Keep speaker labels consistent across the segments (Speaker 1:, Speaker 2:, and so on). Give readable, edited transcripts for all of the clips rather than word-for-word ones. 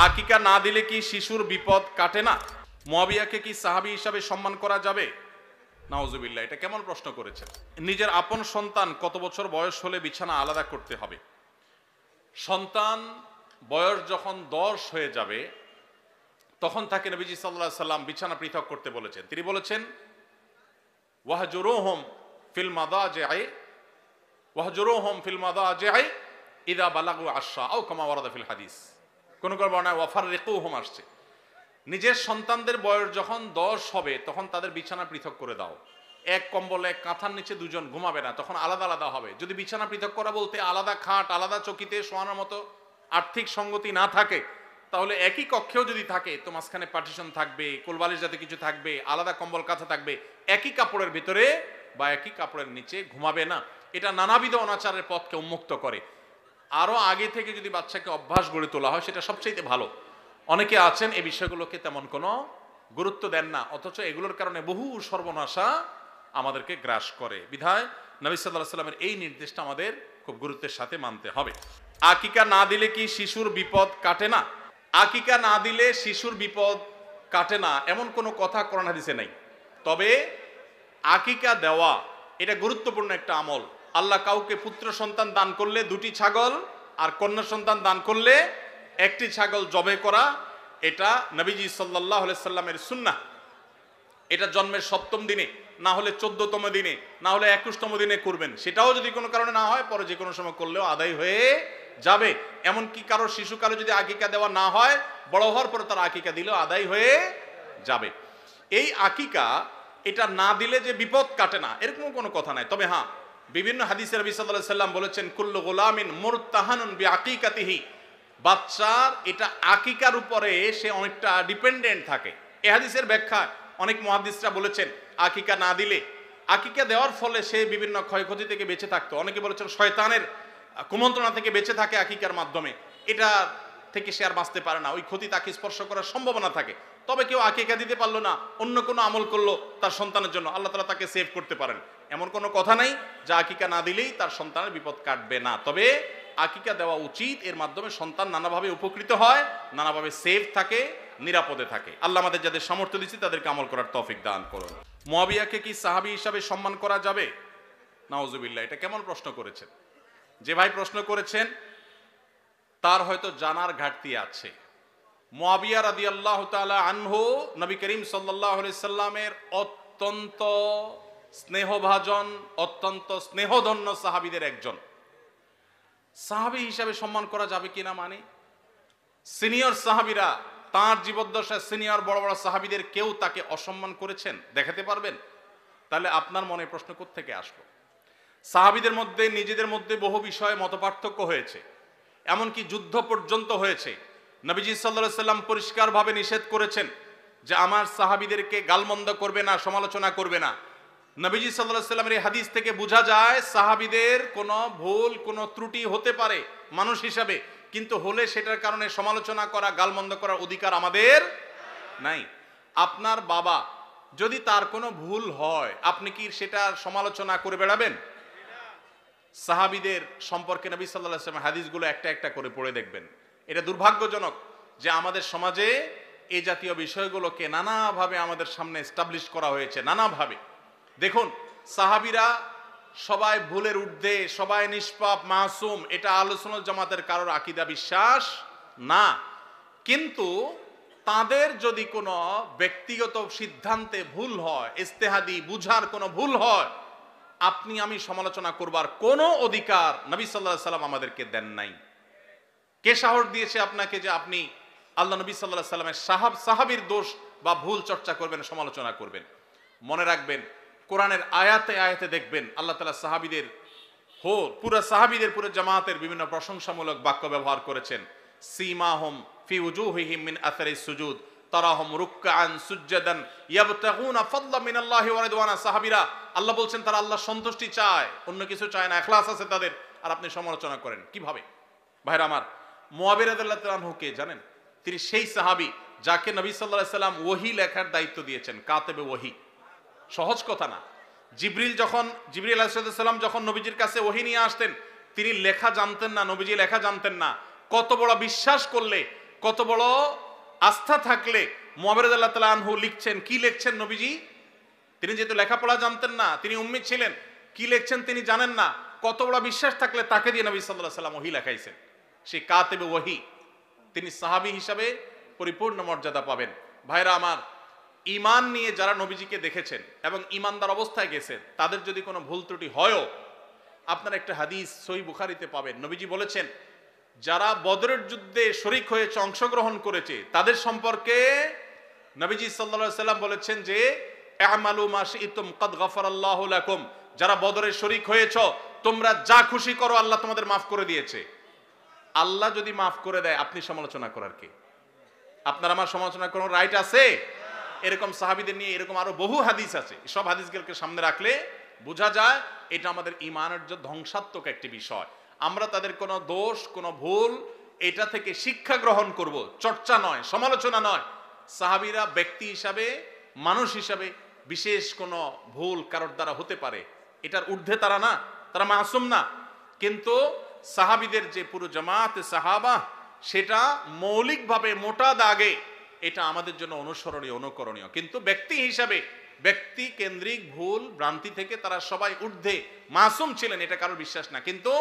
Speaker 1: আকিকা না দিলে কি শিশুর বিপদ কাটে না? মুয়াবিয়াকে কি সাহাবী হিসাবে সম্মান করা যাবে? নাউজুবিল্লাহ, এটা কেমন প্রশ্ন করেছেন। নিজের আপন সন্তান কত বছর বয়স হলে বিছানা আলাদা করতে হবে? সন্তান বয়স যখন 10 হয়ে যাবে তখন তাকে নবীজি সাল্লাল্লাহু আলাইহি সাল্লাম বিছানা পৃথক করতে বলেছেন। তিনি বলেছেন ওয়াহজুরুহুম ফিল মাদাজি'i ওয়াহজুরুহুম ফিল মাদাজি'i ইযা বালাগু আশরা আও কামা ওয়ারাদা ফিল হাদিস। কোন কোন বর্ণনায় ওয়াফাররিকুহুম আসছে। নিজের সন্তানদের বয়স যখন 10 হবে তখন তাদের বিছানা পৃথক করে দাও। এক কম্বলে এক কাঁথার নিচে দুজন ঘুমাবে না, তখন আলাদা আলাদা হবে। যদি বিছানা পৃথক করা বলতে আলাদা খাট আলাদা চকিতে শোয়ানোর মতো আর্থিক সঙ্গতি না থাকে, তাহলে একই কক্ষেও যদি থাকে তো মাঝখানে পার্টিশন থাকবে, কোলবালিশ যাতে কিছু থাকবে, আলাদা কম্বল কাঁথা থাকবে, একই কাপড়ের ভিতরে বা একই কাপড়ের নিচে ঘুমাবে না। এটা নানাবিধ অনাচারের পথকে উন্মুক্ত করে। আরো আগে থেকে যদি বাচ্চাকে অভ্যাস গড়ে তোলা হয় সেটা সবচেয়ে ভালো। অনেকে আছেন এই বিষয়গুলোকে তেমন কোনো গুরুত্ব দেন না, অথচ এগুলোর কারণে বহু সর্বনাশা আমাদেরকে গ্রাস করে। বিধায় নবী সাল্লাল্লাহু আলাইহি সাল্লামের এই নির্দেশটা আমাদের খুব গুরুত্বের সাথে মানতে হবে। আকিকা না দিলে কি শিশুর বিপদ কাটে না? আকিকা না দিলে শিশুর বিপদ কাটে না এমন কোনো কথা কোরআন হাদিসে নাই। তবে আকিকা দেওয়া এটা গুরুত্বপূর্ণ একটা আমল। আল্লাহ কাউকে পুত্র সন্তান দান করলে 2টি ছাগল, আর কন্যা সন্তান দান করলে 1টি ছাগল জবে করা, এটা নবীজি সাল্লাল্লাহু আলাইহি সাল্লামের সুন্নাহ। এটা জন্মের 7ম দিনে, না হলে 14তম দিনে, না হলে 21তম দিনে করবেন। সেটাও যদি কোনো কারণে না হয় পরে যে কোনো সময় করলেও আদায় হয়ে যাবে। এমনকি কারো শিশুকালে যদি আকিকা দেওয়া না হয়, বড় হওয়ার পরে তার আকিকা দিলেও আদায় হয়ে যাবে। এই আকিকা এটা না দিলে যে বিপদ কাটে না এরকম কোনো কথা নাই। তবে হ্যাঁ, বিভিন্ন হাদিসে নবী সাল্লাল্লাহু আলাইহি সাল্লাম বলেছেন কুল্লু গুলামিন মুরতাহানুন বিআকিকাতিহি, বাচ্চার এটা আকিকার উপরে সে অনেকটা ডিপেন্ডেন্ট থাকে। এই হাদিসের ব্যাখ্যা অনেক মুহাদ্দিসরা বলেছেন আকিকা না দিলে, আকিকা দেওয়ার ফলে সে বিভিন্ন ক্ষয়ক্ষতি থেকে বেঁচে থাকতো। অনেকে বলেছেন শয়তানের কুমন্ত্রণা থেকে বেঁচে থাকে আকিকার মাধ্যমে, এটা থেকে সে আর বাঁচতে পারে না, ওই ক্ষতি তাকে স্পর্শ করার সম্ভাবনা থাকে। তবে কেউ আকিকা দিতে পারলো না, অন্য কোনো আমল করলো তার সন্তানের জন্য, আল্লাহ তাআলা তাকে সেভ করতে পারেন। এমন কোনো কথা নাই যে আকিকা না দিলেই তার সন্তানের বিপদ কাটবে না। তবে আকিকা দেওয়া উচিত, এর মাধ্যমে সন্তান নানাভাবে উপকৃত হয়, নানাভাবে সেভ থাকে, নিরাপদে থাকে। আল্লাহ আমাদের যাদের সামর্থ্য দিচ্ছে তাদেরকে আমল করার তৌফিক দান করুন। মুয়াবিয়াকে কি সাহাবী হিসাবে সম্মান করা যাবে? নাউজুবিল্লাহ, এটা কেমন প্রশ্ন করেছেন। যে ভাই প্রশ্ন করেছেন তার হয়তো জানার ঘাটতি আছে। মুয়াবিয়া রাদিয়াল্লাহু তাআলা আনহু নবী করিম সাল্লাল্লাহু আলাইহি সাল্লামের অত্যন্ত স্নেহভাজন, অত্যন্ত স্নেহধন্য সাহাবীদের একজন। সাহাবী হিসাবে সম্মান করা যাবে কিনা মানে সিনিয়র সাহাবীরা তার জীবদ্দশায় সিনিয়র বড় বড় সাহাবীদের কেউ তাকে অসম্মান করেছেন দেখাতে পারবেন? তাহলে আপনার মনে প্রশ্ন কোত্থেকে আসলো? সাহাবীদের মধ্যে নিজেদের মধ্যে বহু বিষয়ে মতপার্থক্য হয়েছে, এমনকি যুদ্ধ পর্যন্ত হয়েছে। নবীজি সাল্লাল্লাহু আলাইহি সাল্লাম পরিষ্কারভাবে নিষেধ করেছেন যে আমার সাহাবীদেরকে গালমন্দ করবে না, সমালোচনা করবে না। নবীজি সাল্লাল্লাহু আলাইহি সাল্লামের এই হাদিস থেকে বোঝা যায় সাহাবীদের কোনো ভুল, কোনো ত্রুটি হতে পারে মানুষ হিসাবে, কিন্তু হলে সেটার কারণে সমালোচনা করা, গালমন্দ করার অধিকার আমাদের নাই। আপনার বাবা যদি তার কোনো ভুল হয় আপনি কি সেটার সমালোচনা করে বেড়াবেন? সাহাবীদের সম্পর্কে নবী সাল্লাল্লাহু আলাইহি ওয়াসাল্লাম হাদিসগুলো একটা একটা করে পড়ে দেখবেন। এটা দুর্ভাগ্যজনক যে আমাদের সমাজে এই জাতীয় বিষয়গুলোকে নানাভাবে আমাদের সামনে এস্টাবলিশ করা হয়েছে, নানাভাবে। দেখুন, সাহাবীরা সবাই ভুলের ঊর্ধ্বে, সবাই নিষ্পাপ, মাসুম, এটা আহলে সুন্নাত জামাতের কারোর আকীদা বিশ্বাস না। কিন্তু তাদের যদি কোনো ব্যক্তিগত সিদ্ধান্তে ভুল হয়, ইজতিহাদি বুঝার কোনো ভুল হয়, আপনি আমি সমালোচনা করবার কোনো অধিকার নবী সাল্লাল্লাহু আলাইহি সাল্লাম আমাদেরকে দেন নাই। কে সাহস দিয়েছে আপনাকে যে আপনি আল্লাহ নবী সাল্লাল্লাহু আলাইহি সাল্লামের সাহাবীর দোষ বা ভুল চর্চা করবেন, সমালোচনা করবেন? মনে রাখবেন, কোরআনের আয়াতে আয়াতে দেখবেন আল্লাহ তাআলা সাহাবীদের পুরো সাহাবীদের, পুরো জামাতের বিভিন্ন প্রশংসামূলক বাক্য ব্যবহার করেছেন। সীমাহুম ফি উজুহিহিম মিন আসারিস সুজুদ তারাহুম রুকআন সুজদান ইয়াবতাগুনা ফাদলা মিনাল্লাহি ওয়া রিদওয়ানা। সাহাবীরা আল্লাহ বলছেন তারা আল্লাহর সন্তুষ্টি চায়, অন্য কিছু চায় না, ইখলাস আছে তাদের, আর আপনি সমালোচনা করেন কিভাবে? ভাইরা আমার, মুয়াবিয়া রাদিয়াল্লাহু তাআলা আনহু কে জানেন? তিনি সেই সাহাবী যাকে নবী সাল্লাল্লাহু আলাইহি সাল্লাম ওহী লেখার দায়িত্ব দিয়েছেন, কাতেবে ওহী। সহজ কথা না। জিবরিল আলাইহিস সালাম যখন নবীজির কাছে ওহী নিয়ে আসতেন, তিনি লেখা জানতেন না, নবীজি লেখা জানতেন না। কত বড় বিশ্বাস করলে, কত বড় আস্থা থাকলে মুআবিয়া রাদিয়াল্লাহু তাআলা আনহু লিখছেন, কি লিখছেন নবীজি? তিনি যেহেতু লেখাপড়া জানতেন না, তিনি উম্মি ছিলেন, কি লিখছেন তিনি জানেন না, কত বড় বিশ্বাস থাকলে তাকে দিয়ে নবী সাল্লাল্লাহু আলাইহি ওয়াসাল্লাম ওহী লেখাইছেন। সেই কাতিবে ওহী, তিনি সাহাবী হিসাবে পরিপূর্ণ মর্যাদা পাবেন। ভাইরা আমার, ঈমান নিয়ে যারা নবীজিকে দেখেছেন এবং ঈমানদার অবস্থায় গেছেন, তাদের যদি কোনো ভুল ত্রুটি হয়ও, আপনারা একটা হাদিস সহিহ বুখারীতে পাবেন। নবীজি বলেছেন, যারা বদরের যুদ্ধে শরীক হয়েছে, অংশগ্রহণ করেছে, তাদের সম্পর্কে নবীজি সাল্লাল্লাহু আলাইহি ওয়াসাল্লাম বলেছেন যে আমালু মা শি'তুম কাদ গাফারাল্লাহু লাকুম, যারা বদরে শরীক হয়েছ তোমরা যা খুশি করো, আল্লাহ তোমাদের মাফ করে দিয়েছে। আল্লাহ যদি মাফ করে দেয়, আপনি সমালোচনা করার কি? আপনার আমার সমালোচনা কোনো রাইট আছে? এরকম সাহাবীদের নিয়ে এরকম আরো বহু হাদিস আছে। সব হাদিসগুলোকে সামনে রাখলে বোঝা যায় এটা আমাদের ঈমানের যে ধ্বংসাত্মক একটি বিষয়। আমরা তাদের কোনো দোষ, কোনো ভুল, এটা থেকে শিক্ষা গ্রহণ করব, চর্চা নয়, সমালোচনা নয়। সাহাবীরা ব্যক্তি হিসাবে, মানুষ হিসাবে বিশেষ কোনো ভুল কারোর দ্বারা হতে পারে, এটার ঊর্ধ্বে তারা না, তারা মাসুম না। কিন্তু সাহাবীদের যে পুরো জামাতে সাহাবা, সেটা মৌলিকভাবে মোটা দাগে এটা আমাদের জন্য অনুসরণীয়, অনুকরণীয়। কিন্তু ব্যক্তি হিসাবে ব্যক্তি কেন্দ্রিক ভুল ভ্রান্তি থেকে তারা সবাই ঊর্ধ্বে মাসুম ছিলেন, এটা কারোর বিশ্বাস না। কিন্তু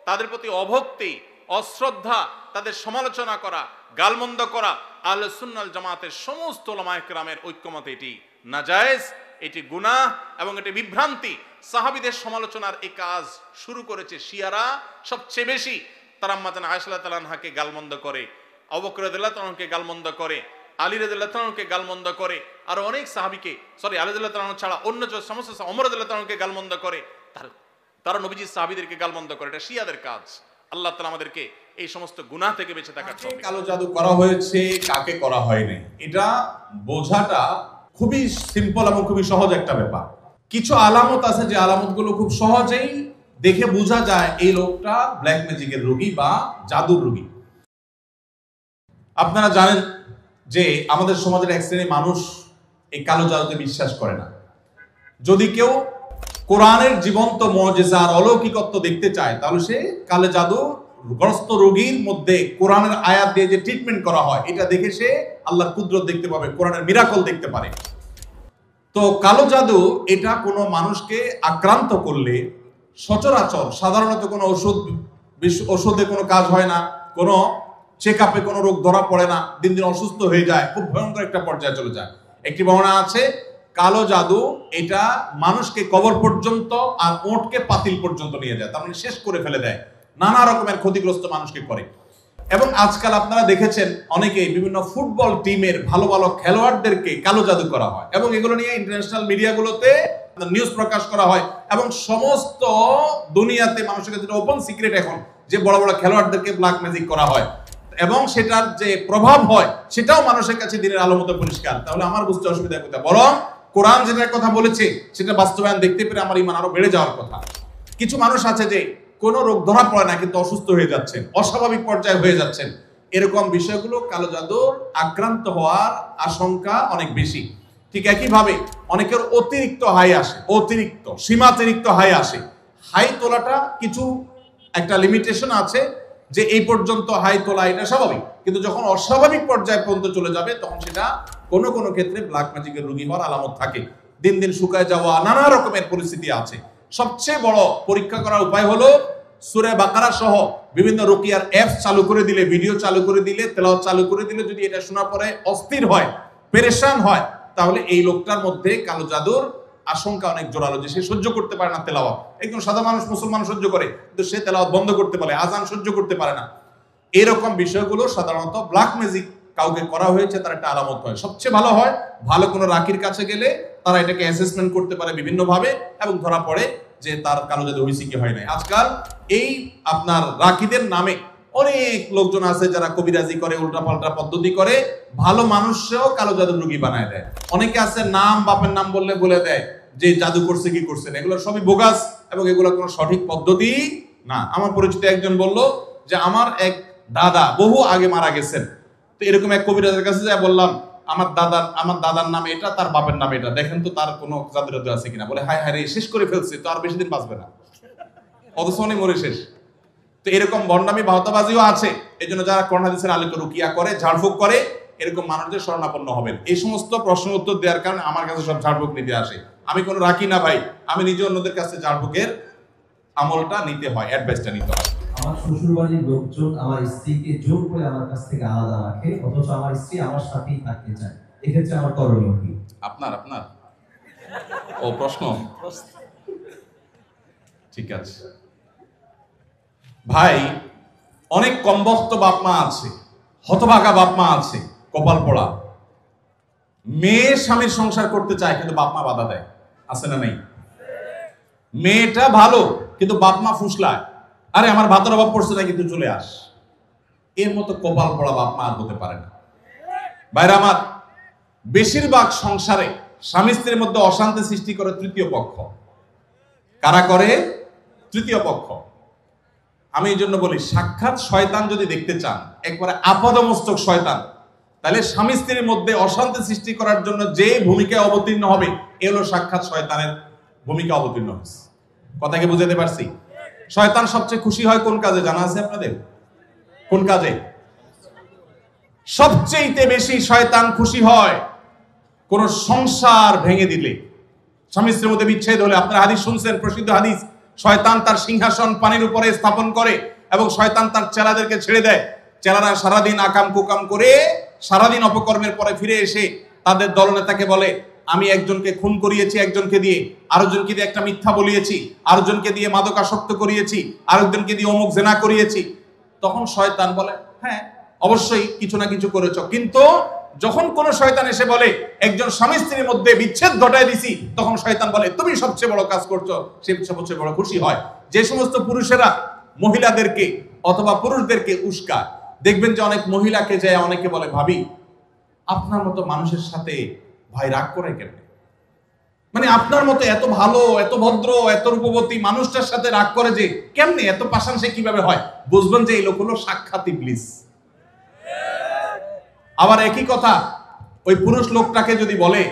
Speaker 1: তাদের প্রতি অভক্তি, অশ্রদ্ধা, তাদের সমালোচনা করা, গালমন্দ করা আহলে সুন্নাহ ওয়াল জামাতের সমস্ত উলামায়ে কেরামের ঐক্যমত এটি নাজায়েজ, এটি গুনাহ এবং এটি বিভ্রান্তি। সাহাবীদের সমালোচনার এই কাজ শুরু করেছে শিয়ারা সবচেয়ে বেশি। তারা আম্মা জান আয়েশা রাদিয়াল্লাহু তাআলা আনহাকে গালমন্দ করে, আবু বকর রাদিয়াল্লাহু তাআলা আনহুকে গালমন্দ করে, আলী রাদিয়াল্লাহু তাআলা আনহুকে গালমন্দ করে, আর অনেক সাহাবীকে, সরি আলী রাদিয়াল্লাহু তাআলা আনহু ছাড়া অন্য যে সমস্ত ওমর রাদিয়াল্লাহু তাআলা আনহুকে গালমন্দ করে, তারা নবীজির সাহাবীদেরকে গালমন্দ করে। এটা শিয়াদের কাজ। আল্লাহ তাআলা আমাদেরকে এই সমস্ত গুনাহ থেকে বেঁচে থাকার তৌফিক।
Speaker 2: কালো জাদু করা হয়েছে, কাকে করা হয়নি, এটা বোঝাটা খুবই সিম্পল এবং খুবই সহজ একটা ব্যাপার। কিছু আলামত আছে যে আলামতগুলো খুব সহজেই দেখে বোঝা যায় এই লোকটা ব্ল্যাক ম্যাজিকের রোগী বা জাদুর রোগী। আপনারা জানেন যে আমাদের সমাজের এক শ্রেণীর মানুষ এই কালো জাদুতে বিশ্বাস করে না। যদি কেউ কোরআনের জীবন্ত মুজিজা আর অলৌকিকত্ব দেখতে চায়, তাহলে সে কালো জাদু গ্রস্ত রোগীর মধ্যে কোরআনের আয়াত দিয়ে যে ট্রিটমেন্ট করা হয়, এটা দেখে সে আল্লাহর কুদরত দেখতে পাবে, কোরআনের মিরাকল দেখতে পারে। তো কালো জাদু এটা কোনো মানুষকে আক্রান্ত করলে সচরাচর সাধারণত কোনো ওষুধে কোনো কাজ হয় না, কোনো চেক আপে কোনো রোগ ধরা পড়ে না, দিন দিন অসুস্থ হয়ে যায়, খুব ভয়ঙ্কর একটা পর্যায়ে চলে যায়। একটি বর্ণনা আছে কালো জাদু এটা মানুষকে কবর পর্যন্ত আর ওঁটকে পাতিল পর্যন্ত নিয়ে যায়, তার মানে শেষ করে ফেলে দেয়, নানা রকমের ক্ষতিগ্রস্ত মানুষকে করে। এবং আজকাল আপনারা দেখেছেন অনেকেই বিভিন্ন ফুটবল টিমের ভালো ভালো খেলোয়াড়দেরকে কালো জাদু করা হয় এবং এগুলো নিয়ে ইন্টারন্যাশনাল মিডিয়াগুলোতে নিউজ প্রকাশ করা হয় এবং সমস্ত দুনিয়াতে মানুষের কাছে ওপেন সিক্রেট এখন যে বড় বড় খেলোয়াড়দেরকে ব্ল্যাক ম্যাজিক করা হয় এবং সেটার যে প্রভাব হয় সেটাও মানুষের কাছে দিনের আলো মতো পরিষ্কার। তাহলে আমার বুঝতে অসুবিধা কোথায়? বরং কোরআন যেটার কথা বলেছে সেটা বাস্তবায়ন দেখতে পেরে আমার ঈমান আরো বেড়ে যাওয়ার কথা। কিছু মানুষ আছে যে কোনো রোগ ধরা পড়ে না কিন্তু অসুস্থ হয়ে যাচ্ছেন, অস্বাভাবিক পর্যায়ে হয়ে যাচ্ছেন, এরকম বিষয়গুলো কালো জাদুর আক্রান্ত হওয়ার আশঙ্কা অনেক বেশি। ঠিক একইভাবে অনেকের অতিরিক্ত হাই আসে, অতিরিক্ত সীমাতিরিক্ত হাই আসে। হাই তোলাটা কিছু একটা লিমিটেশন আছে যে এই পর্যন্ত হাই তোলা এটা স্বাভাবিক, কিন্তু যখন অস্বাভাবিক পর্যায়ে পর্যন্ত চলে যাবে তখন সেটা কোনো কোনো ক্ষেত্রে ব্ল্যাক ম্যাজিকের রোগী হওয়ার আলামত থাকে। দিন দিন শুকায় যাওয়া, নানা রকমের পরিস্থিতি আছে। সবচেয়ে বড় পরীক্ষা করার উপায় হলো সূরা বাকারা সহ বিভিন্ন রুকিয়ার অ্যাপস চালু করে দিলে, ভিডিও চালু করে দিলে, তেলাওয়াত চালু করে দিলে যদি এটা শোনার পরে অস্থির হয়, পেরেশান হয়, তাহলে এই লোকটার মধ্যে কালো জাদুর আশঙ্কা অনেক জোরালো, যে সে সহ্য করতে পারে না তেলাওয়াত। একদম সাদা মানুষ, মুসলমান সহ্য করে, কিন্তু সে তেলাওয়াত বন্ধ করতে পারে, আজান সহ্য করতে পারে না। এরকম বিষয়গুলো সাধারণত ব্ল্যাক ম্যাজিক কাউকে করা হয়েছে তার একটা আলামত হয়। সবচেয়ে ভালো হয় ভালো কোনো রাকির কাছে গেলে তারা এটাকে অ্যাসেসমেন্ট করতে পারে বিভিন্নভাবে এবং ধরা পড়ে যে তার কালো জাদু হয়েছে কি হয় নাই। আজকাল এই আপনার রাকিদের নামে অনেক লোকজন আছে যারা কবিরাজি করে, উল্টাপাল্টা পদ্ধতি করে, ভালো মানুষও কালো জাদুর রোগী বানায় দেয়। অনেকে আছে নাম, বাপের নাম বললে বলে দেয় যে জাদু করছে কি করছে না, এগুলো সবই বোগাস এবং এগুলো কোনো সঠিক পদ্ধতি না। আমার পরিচিত একজন বলল যে আমার এক দাদা বহু আগে মারা গেছেন, তো এরকম এক কবিরাজের কাছে যা বললাম আমার দাদার নাম এটা, তার বাপের নাম এটা, দেখেন তো তার কোনো জাদু টাদু আছে কিনা। বলে হায় হায় রে, শেষ করে ফেলছে, তো আর বেশি দিন বাঁচবে না, অথচ অনেক মরে শেষ। তো এরকম বন্ডামি ভাওতাবাজিও আছে। এই জন্য যারা কোরআন হাদিসের আলোকে রুকিয়া করে, ঝাড়ফুঁক করে, এরকম মানুষদের শরণাপন্ন হবেন। এই সমস্ত প্রশ্ন উত্তর দেওয়ার কারণে আমার কাছে সব ঝাড়ফুঁক নিতে আসে। আমি কোনো রাখি না ভাই, আমি নিজে অন্যদের কাছে ঝাড়ফুঁকের আমলটা নিতে হয়, অ্যাডভাইসটা নিতে হয়।
Speaker 3: আমার শ্বশুরবাড়ির লোকজন আমার স্ত্রীকে জোর করে আমার কাছ থেকে আলাদা রাখে, অথচ আমার স্ত্রী আমার সাথেই থাকতে চায়, এক্ষেত্রে আমার করণীয় কি?
Speaker 2: আপনার ও প্রশ্ন, ঠিক আছে ভাই। অনেক কমবখ্ত বাপ মা আছে, হতভাগা বাপ মা আছে, কপাল পোড়া, মেয়ে স্বামীর সংসার করতে চায় কিন্তু বাপ মা বাধা দেয়, আছে না নেই? মেয়েটা ভালো কিন্তু বাপ মা ফুসলায়, আরে আমার ভাতের অভাব পড়ছে না কিন্তু চলে আস। এর মতো কপাল পোড়া বাপ মা আর হতে পারে না। ভাইরা আমার, বেশিরভাগ সংসারে স্বামী স্ত্রীর মধ্যে অশান্তি সৃষ্টি করে তৃতীয় পক্ষ। কারা করে? তৃতীয় পক্ষ। আমি এই জন্য বলি, সাক্ষাৎ শয়তান যদি দেখতে চান, একবারে আপাদমস্তক শয়তান, তাহলে স্বামী স্ত্রীর মধ্যে অশান্তি সৃষ্টি করার জন্য যে ভূমিকায় অবতীর্ণ হবে, এ হলো সাক্ষাৎ শয়তানের ভূমিকা অবতীর্ণ হয়েছে। কথাকে বুঝাতে পারছি? শয়তান সবচেয়ে খুশি হয় কোন কাজে জানা আছে আপনাদের? কোন কাজে সবচেয়ে বেশি শয়তান খুশি হয়? কোন সংসার ভেঙে দিলে, স্বামী স্ত্রীর মধ্যে বিচ্ছেদ হলে। আপনারা হাদিস শুনছেন, প্রসিদ্ধ হাদিস, শয়তান তার সিংহাসন পানির উপরে স্থাপন করে এবং শয়তান তার চেলাদেরকে ছেড়ে দেয়। চেলারা সারাদিন আকাম কুকাম করে, সারাদিন অপকর্মের পরে ফিরে এসে তাদের দলনেতাকে বলে, আমি একজনকে খুন করিয়েছি, একজনকে দিয়ে, আরেকজনকে দিয়ে একটা মিথ্যা বলিয়েছি, আরেকজনকে দিয়ে মাদকাসক্ত করিয়েছি, আরেকজনকে দিয়ে অমুক জেনা করিয়েছি। তখন শয়তান বলে, হ্যাঁ অবশ্যই কিছু না কিছু করেছ। কিন্তু যখন কোন শয়তান এসে বলে একজন স্বামী স্ত্রীর মধ্যে বিচ্ছেদ ঘটায় দিছি, তখন শয়তান বলে তুমি সবচেয়ে বড় কাজ করছো। সে সবচেয়ে বড় খুশি হয়। যে সমস্ত পুরুষেরা মহিলাদেরকে অথবা পুরুষদেরকে উস্কায়, দেখবেন যে অনেক মহিলাকে যায় অনেকে বলে, ভাবি আপনার মতো মানুষের সাথে ভাই রাগ করে কেমনে? মানে আপনার মতো এত ভালো, এত ভদ্র, এত রূপবতী মানুষটার সাথে রাগ করে যে কেমনে? এত পাষাণ সে কিভাবে হয়? বুঝবেন যে এই লোক হলো সাক্ষাৎ ইবলিস। আবার একই কথা ওই পুরুষ লোকটাকে যদি বলে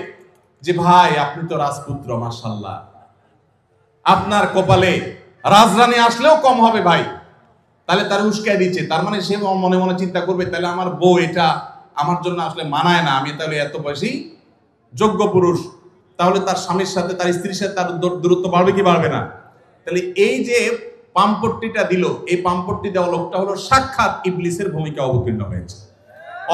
Speaker 2: যে ভাই আপনি তো রাজপুত্র, মাশাআল্লাহ, আপনার কপালে রাজরানী আসলেও কম হবে ভাই, তাহলে তার উস্কায় দিচ্ছে। তার মানে সে মনে মনে চিন্তা করবে, তাহলে আমার বউ এটা আমার জন্য আসলে মানায় না, আমি তাহলে এত বেশি যোগ্য পুরুষ। তাহলে তার স্বামীর সাথে, তার স্ত্রীর সাথে তার দূরত্ব বাড়বে কি বাড়বে না? তাহলে এই যে পাম্পট্টিটা দিল, এই পাম্পট্টি দেওয়া লোকটা হলো সাক্ষাৎ ইবলিসের ভূমিকা অবতীর্ণ হয়েছে।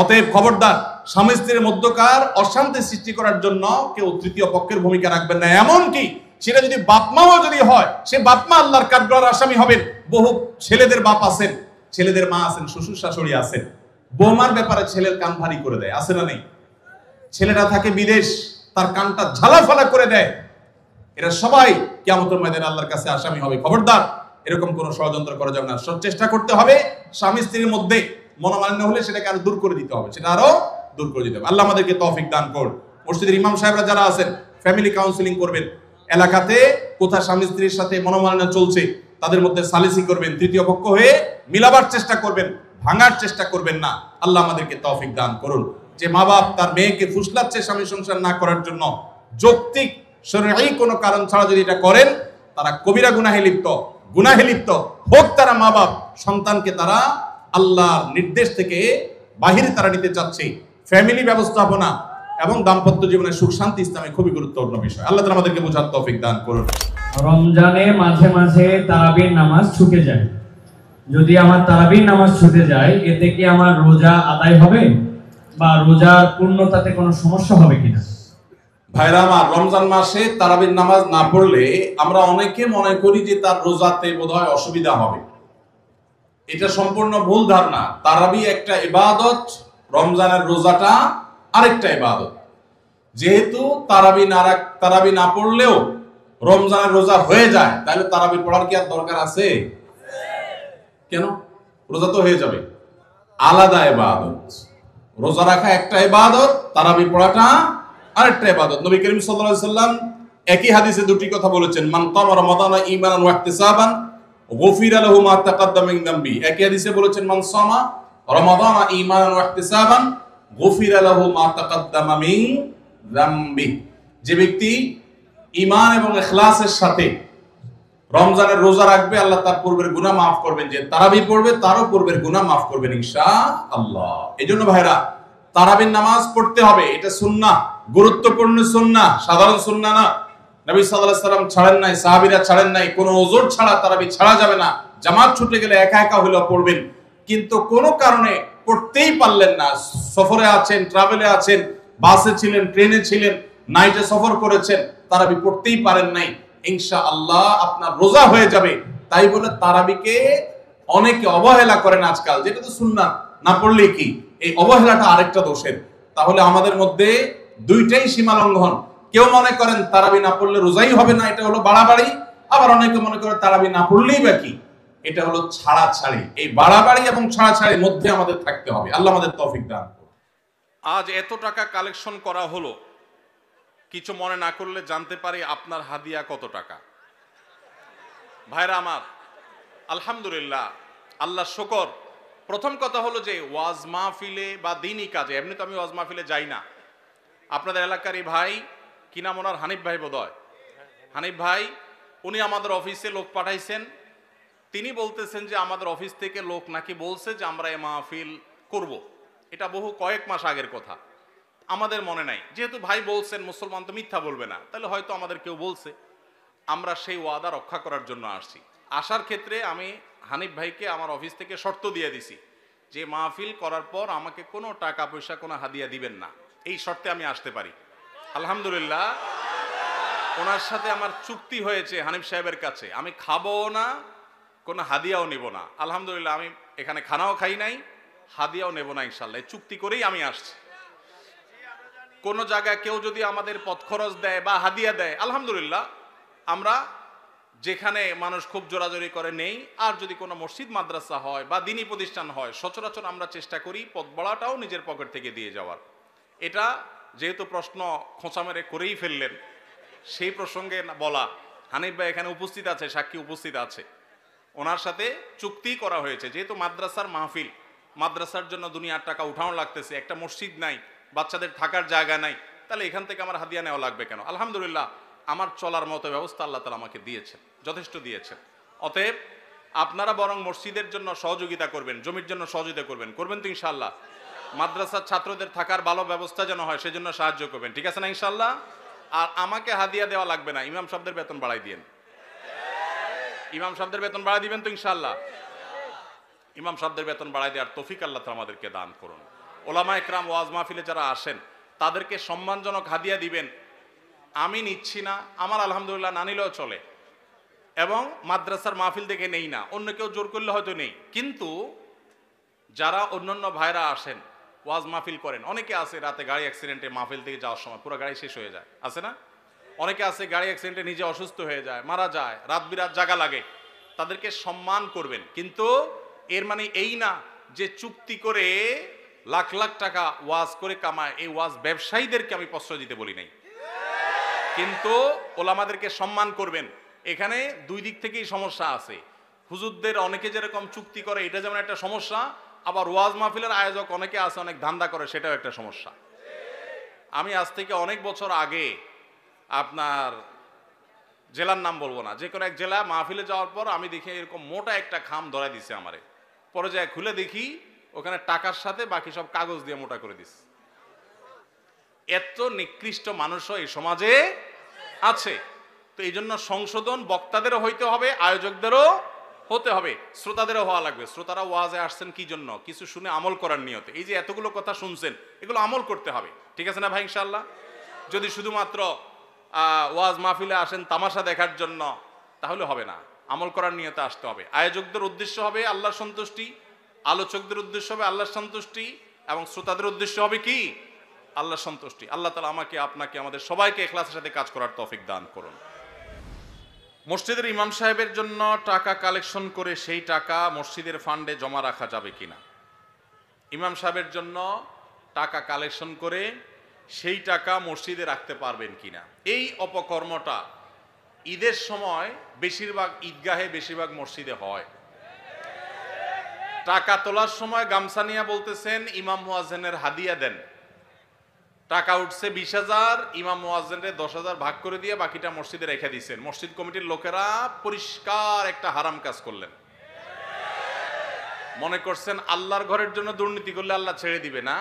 Speaker 2: অতএব খবরদার, স্বামী স্ত্রীর মধ্যকার অশান্তি সৃষ্টি করার জন্য কেউ তৃতীয় পক্ষের ভূমিকা রাখবেন না। এমনকি সেটা যদি বাপমাও যদি হয়, সে বাপমা আল্লাহর কাঠগড়ার আসামি হবেন। বহু ছেলেদের বাপ আছেন, ছেলেদের মা আছেন, শ্বশুর শাশুড়ি আছেন, বৌমার ব্যাপারে ছেলের কান ভারী করে দেয়, আছে না নেই? ছেলেটা থাকে বিদেশ, তার কানটা ঝালাফালা করে দেয়। এরা সবাই কিয়ামতের ময়দানে আল্লাহর কাছে আসামি হবে। খবরদার, এরকম কোন ষড়যন্ত্র করা যাবে না। চেষ্টা করতে হবে স্বামী স্ত্রীর মধ্যে মনোমালিন্য হলে সেটাকে আরো দূর করে দিতে হবে, সেটা আরো দূর করে দিতে হবে। আল্লাহ আমাদেরকে তৌফিক দান করুন। মসজিদের ইমাম সাহেবরা যারা আছেন, ফ্যামিলি কাউন্সিলিং করবেন। এলাকাতে কোথা স্বামী স্ত্রীর সাথে মনোমালিন্য চলছে, তাদের মধ্যে সালিসি করবেন, তৃতীয় পক্ষ হয়ে মিলাবার চেষ্টা করবেন, ভাঙার চেষ্টা করবেন না। আল্লাহ আমাদেরকে তৌফিক দান করুন। যে মা বাপ তার মেয়েকে ফুসলাচ্ছে স্বামী সংসার না করার জন্য, যৌক্তিক শরঈ কোনো কারণ ছাড়া যদি এটা করেন, তারা কবিরা গুনাহে লিপ্ত হোক। তারা মা বাপ সন্তানকে তারা আল্লাহর নির্দেশ থেকে বাহিরে তারা নিতে চাচ্ছে। ফ্যামিলি ব্যবস্থাপনা এবং দাম্পত্য জীবনের সুখ শান্তি ইসলামে খুবই গুরুত্বপূর্ণ বিষয়। আল্লাহ তাআলা আমাদেরকে বোঝার তৌফিক দান করুন।
Speaker 4: রমজানে মাঝে মাঝে তারাবির নামাজ ছুটে যায়, যদি আমার তারাবির নামাজ ছুটে যায়, এতে কি আমার রোজা আদায় হবে বা রোজার পূর্ণতাতে কোনো সমস্যা হবে কিনা?
Speaker 2: ভাইরা আমার, রমজান মাসে তারাবির নামাজ না পড়লে আমরা অনেকে মনে করি যে তার রোজাতে বোধহয় অসুবিধা হবে। এটা সম্পূর্ণ ভুল ধারণা। তারাবি একটা ইবাদত, রমজানের রোজাটা আরেকটা ইবাদত। যেহেতু তারাবি না পড়লেও রমজানের রোজা হয়ে যায়, তাহলে তারাবি পড়ার কি আর দরকার আছে? কেন? রোজা তো হয়ে যাবে। আলাদা ইবাদত। রোজা রাখা একটা ইবাদত, তারাবি পড়াটা আরেকটা ইবাদত। নবী করিম সাল্লাল্লাহু আলাইহি ওয়াসাল্লাম একই হাদিসে দুটি কথা বলেছেন, মান কামা রমাদানা ঈমানান ওয়া ইহতিসাবান গুফিরা লাহু মা তাকাদ্দামা মিন যামবি। একই হাদিসে বলেছেন, মান সামা রমাদানা ঈমানান ওয়া ইহতিসাবান গুফিরা লাহু মা তাকাদ্দামা মিন যামবি। যে ব্যক্তি ঈমান এবং ইখলাসের সাথে রমজানের রোজা রাখবে, আল্লাহ তার পূর্বের গুনাহ মাফ করবেন। যে তারাবি পড়বে তারও পূর্বের গুনাহ মাফ করবেন ইনশাআল্লাহ। এজন্য ভাইরা তারাবির নামাজ পড়তে হবে, এটা সুন্নাহ, গুরুত্বপূর্ণ সুন্নাহ, সাধারণ সুন্নাহ না। নবী সাল্লাল্লাহু আলাইহি সাল্লাম ছাড়েন নাই, সাহাবীরা ছাড়েন নাই, কোনো ওযর ছাড়া তারাবি ছাড়া যাবে না। জামাত ছুটে গেলে একা একা হলেও পড়বেন, কিন্তু কোনো কারণে পড়তেই পারলেন না, সফরে আছেন, ট্রাভেলে আছেন, বাসে ছিলেন, ট্রেনে ছিলেন, নাইটে সফর করেছেন, তারাবি পড়তেই পারেন নাই, ইনশাআল্লাহ আপনার রোজা হয়ে যাবে। তাই বলে তারাবিকে অনেকে অবহেলা করেন আজকাল, যেটা তো সুন্নাহ, না পড়লে কি, এই অবহেলাটা আরেকটা দোষের। তাহলে আমাদের মধ্যে দুইটাই সীমা লঙ্ঘন। কেউ মনে করেন তারাবি না পড়লে রোজাই হবে না, এটা হলো বাড়াবাড়ি। আবার অনেকে মনে করে তারাবি না পড়লেই বা কি, এটা হলো ছাড়াছাড়ি। এই বাড়াবাড়ি এবং ছাড়াছাড়ির মধ্যে আমাদের থাকতে হবে। আল্লাহ আমাদের তৌফিক দান করুন।
Speaker 1: আজ এত টাকা কালেকশন করা হলো, কিছু মনে না করলে জানতে পারি আপনার হাদিয়া কত টাকা? ভাইরা আমার, আলহামদুলিল্লাহ, আল্লাহ শুকর। প্রথম কথা হলো যে ওয়াজ মাহফিলে বা দিনই কাজে, এমনি তো আমি ওয়াজ মাহফিলে যাই না। আপনাদের এলাকারই ভাই, কি নাম ওনার, হানিফ ভাই বোধহয়, হানিফ ভাই, উনি আমাদের অফিসে লোক পাঠাইছেন। তিনি বলতেছেন যে আমাদের অফিস থেকে লোক নাকি বলছে যে আমরা এ মাহফিল করব। এটা বহু কয়েক মাস আগের কথা, আমাদের মনে নাই। যেহেতু ভাই বলছেন, মুসলমান তো মিথ্যা বলবে না, তাহলে হয়তো আমাদের কেউ বলছে। আমরা সেই ওয়াদা রক্ষা করার জন্য আসছি। আসার ক্ষেত্রে আমি হানিফ ভাইকে আমার অফিস থেকে শর্ত দিয়ে দিছি যে মাহফিল করার পর আমাকে কোনো টাকা পয়সা, কোনো হাদিয়া দিবেন না, এই শর্তে আমি আসতে পারি। আলহামদুলিল্লাহ, ওনার সাথে আমার চুক্তি হয়েছে হানিফ সাহেবের কাছে, আমি খাবো না, কোনো হাদিয়াও নেব না। আলহামদুলিল্লাহ, আমি এখানে খানাও খাই নাই, হাদিয়াও নেব না, ইনশাল্লাহ চুক্তি করেই আমি আসছি। কোন জায়গায় কেউ যদি আমাদের পথ খরচ দেয় বা হাদিয়া দেয়, আলহামদুলিল্লাহ, আমরা যেখানে মানুষ খুব জোরাজোরি করে নেই। আর যদি কোনো মসজিদ মাদ্রাসা হয় বা দিনী প্রতিষ্ঠান হয়, সচরাচর আমরা চেষ্টা করি পথ বড়াটাও নিজের পকেট থেকে দিয়ে যাওয়ার। এটা যেহেতু প্রশ্ন খোঁচা মেরে করেই ফেললেন, সেই প্রসঙ্গে বলা, হানিফ ভাই এখানে উপস্থিত আছে, সাক্ষী উপস্থিত আছে, ওনার সাথে চুক্তি করা হয়েছে। যেহেতু মাদ্রাসার মাহফিল, মাদ্রাসার জন্য দুনিয়ার টাকা উঠানো লাগতেছে, একটা মসজিদ নাই, বাচ্চাদের থাকার জায়গা নাই, তাহলে এখান থেকে আমার হাদিয়া নেওয়া লাগবে কেন? আলহামদুলিল্লাহ, আমার চলার মতো ব্যবস্থা আল্লাহ তাআলা আমাকে দিয়েছেন, যথেষ্ট দিয়েছেন। অতএব আপনারা বরং মসজিদের জন্য সহযোগিতা করবেন, জমির জন্য সহযোগিতা করবেন, করবেন তো ইনশাআল্লাহ? মাদ্রাসার ছাত্রদের থাকার ভালো ব্যবস্থা যেন হয়, সেজন্য সাহায্য করবেন, ঠিক আছে না ইনশাআল্লাহ? আর আমাকে হাদিয়া দেওয়া লাগবে না, ইমাম সাহেবদের বেতন বাড়াই দিয়েন। ইমাম সাহেবদের বেতন বাড়াই দিবেন তো ইনশাআল্লাহ? ইমাম সাহেবদের বেতন বাড়াই দেওয়ার তৌফিক আল্লাহ তাআলা আমাদেরকে দান করুন। ওলামা একরাম ওয়াজ মাহফিলে যারা আসেন, তাদেরকে সম্মানজনক হাদিয়া দিবেন। আমি নিচ্ছি না, আমার আলহামদুলিল্লাহ না নিলেও চলে, এবং মাদ্রাসার মাহফিল দেখে নেই না, অন্য কেউ জোর করলে হয়তো নেই। কিন্তু যারা অন্যান্য ভাইরা আসেন, ওয়াজ মাহফিল করেন, অনেকে আছে রাতে গাড়ি অ্যাক্সিডেন্টে মাহফিল থেকে যাওয়ার সময় পুরো গাড়ি শেষ হয়ে যায়, আছে না? অনেকে আছে গাড়ি অ্যাক্সিডেন্টে নিজে অসুস্থ হয়ে যায়, মারা যায়, রাত বিরাত জাগা লাগে, তাদেরকে সম্মান করবেন। কিন্তু এর মানে এই না যে চুক্তি করে লাখ লাখ টাকা ওয়াজ করে কামায়, এই ওয়াজ ব্যবসায়ীদেরকে আমি প্রশ্রয় দিতে বলি নাই। কিন্তু ওলামাদেরকে সম্মান করবেন। এখানে দুই দিক থেকেই সমস্যা আছে। হুজুরদের অনেকে যেরকম চুক্তি করে, এটা যেমন একটা সমস্যা, আবার ওয়াজ মাহফিলের আয়োজক অনেকে আছে অনেক ধান্দা করে, সেটাও একটা সমস্যা। আমি আজ থেকে অনেক বছর আগে, আপনার জেলার নাম বলবো না, যে কোনো এক জেলা মাহফিলে যাওয়ার পর আমি দেখি এরকম মোটা একটা খাম ধরাই দিছে আমারে। পরে যায় খুলে দেখি ওখানে টাকার সাথে বাকি সব কাগজ দিয়ে মোটা করে দিছে। এত নিকৃষ্ট মানুষও এই সমাজে আছে। তো এই জন্য সংশোধন বক্তাদেরও হইতে হবে, আয়োজকদেরও হতে হবে, শ্রোতাদেরও হওয়া লাগবে। শ্রোতারা ওয়াজে আসছেন কি জন্য? কিছু শুনে আমল করার নিয়তে। এই যে এতগুলো কথা শুনছেন, এগুলো আমল করতে হবে, ঠিক আছে না ভাই ইনশাআল্লাহ? যদি শুধুমাত্র ওয়াজ মাহফিলে আসেন তামাশা দেখার জন্য, তাহলে হবে না, আমল করার নিয়তে আসতে হবে। আয়োজকদের উদ্দেশ্য হবে আল্লাহর সন্তুষ্টি, আলোচকদের উদ্দেশ্য হবে আল্লাহর সন্তুষ্টি, এবং শ্রোতাদের উদ্দেশ্য হবে কি? আল্লাহর সন্তুষ্টি। আল্লাহ তাআলা আমাকে, আপনাকে, আমাদের সবাইকে ইখলাসের সাথে কাজ করার তৌফিক দান করুন। মসজিদের ইমাম সাহেবের জন্য টাকা কালেকশন করে সেই টাকা মসজিদের ফান্ডে জমা রাখা যাবে কিনা? ইমাম সাহেবের জন্য টাকা কালেকশন করে সেই টাকা মসজিদে রাখতে পারবেন কিনা, এই অপকর্মটা ঈদের সময় বেশিরভাগ ঈদগাহে, বেশিরভাগ মসজিদে হয়। টাকা তোলার সময় গামছা নিয়ে বলতেছেন ইমাম মুয়াজ্জিনের হাদিয়া দেন। টাকা উঠছে 20,000, ইমাম মুয়াজ্জিনরে 10,000 ভাগ করে দিয়ে বাকিটা মসজিদে রেখে দিয়েছেন। মসজিদ কমিটির লোকেরা পরিষ্কার একটা হারাম কাজ করলেন। মনে করছেন আল্লাহর ঘরের জন্য দুর্নীতি করলে আল্লাহ ছেড়ে দিবে না।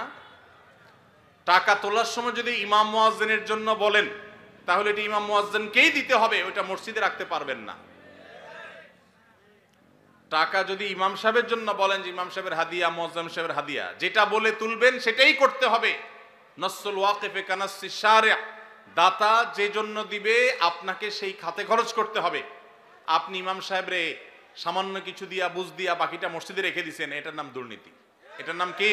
Speaker 1: টাকা তোলার সময় যদি ইমাম মুয়াজ্জিনের জন্য বলেন, তাহলে এটি ইমাম মুয়াজ্জিনকেই দিতে হবে, ওইটা মসজিদে রাখতে পারবেন না। টাকা যদি ইমাম সাহেবের জন্য বলেন যে ইমাম সাহেবের হাদিয়া, মুয়াজ্জিন সাহেবের হাদিয়া, যেটা বলে তুলবেন সেটাই করতে হবে। নসুল ওয়াকিফে কানাসি শারিআ, দাতা যে জন্য দিবে আপনাকে সেই খাতে খরচ করতে হবে। আপনি ইমাম সাহেবরে সামান্য কিছু দিয়া, বুঝ দিয়া বাকিটা মসজিদে রেখে দিয়েছেন, এটার নাম দুর্নীতি। এটার নাম কি?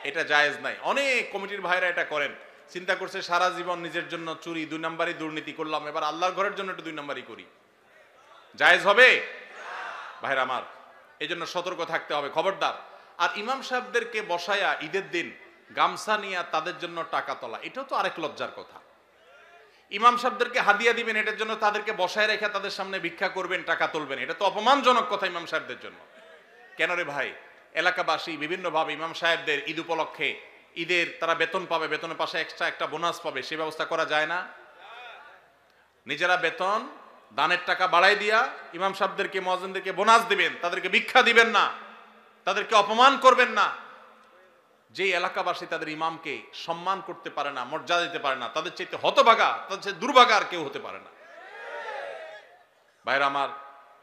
Speaker 1: এটা জায়েজ নাই। অনেক কমিটির ভাইরা এটা করেন, চিন্তা করছে সারা জীবন নিজের জন্য চুরি, 2 নাম্বারই দুর্নীতি করলাম, এবার আল্লাহর ঘরের জন্য একটু 2 নাম্বারই করি। জায়েজ হবে ভাইরা আমার? এই জন্য সতর্ক থাকতে হবে, খবরদার। আর ইমাম সাহেবদেরকে বসায়া ঈদের দিন গামছা নিয়ে তাদের জন্য টাকা তোলা, এটাও তো আরেক লজ্জার কথা। ইমাম সাহেবদেরকে হাদিয়া দিবেন, এটার জন্য তাদেরকে বসায় রেখে তাদের সামনে ভিক্ষা করবেন, টাকা তুলবেন, এটা তো অপমানজনক কথা ইমাম সাহেবদের জন্য। কেন রে ভাই? এলাকাবাসী বিভিন্নভাবে ইমাম সাহেবদের ঈদ উপলক্ষে, ঈদের তারা বেতন পাবে, বেতনের পাশে এক্সট্রা একটা বোনাস পাবে, সে ব্যবস্থা করা যায় না? নিজেরা বেতন দানের টাকা বাড়াই দিয়া ইমাম সাহেবদেরকে, মুয়াজ্জিনদেরকে বোনাস দিবেন, তাদেরকে ভিক্ষা দিবেন না, তাদেরকে অপমান করবেন না। যে এলাকাবাসী তাদের ইমামকে সম্মান করতে পারে না, মর্যাদা দিতে পারে না, তাদের চাইতে হতভাগা, তাদের চাইতে দুর্ভাগা আর কেউ হতে পারে না। ভাইরা আমার,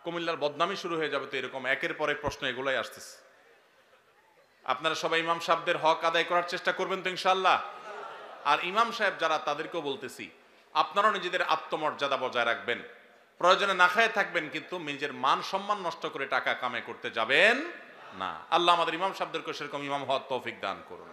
Speaker 1: কুমিল্লার বদনামি শুরু হয়ে যাবে তো এরকম একের পর এক প্রশ্ন এগুলাই আসতেছে। আপনারা সবাই ইমাম সাহেবদের হক আদায় করার চেষ্টা করবেন তো ইনশাআল্লাহ। আর ইমাম সাহেব যারা, তাদেরকেও বলতেছি, আপনারাও নিজেদের আত্মমর্যাদা বজায় রাখবেন, প্রয়োজনে না খায় থাকবেন, কিন্তু নিজের মান সম্মান নষ্ট করে টাকা কামাই করতে যাবেন না। আল্লাহ আমাদের ইমাম সাহেবদেরকে সেরকম ইমাম হওয়ার তৌফিক দান করুন।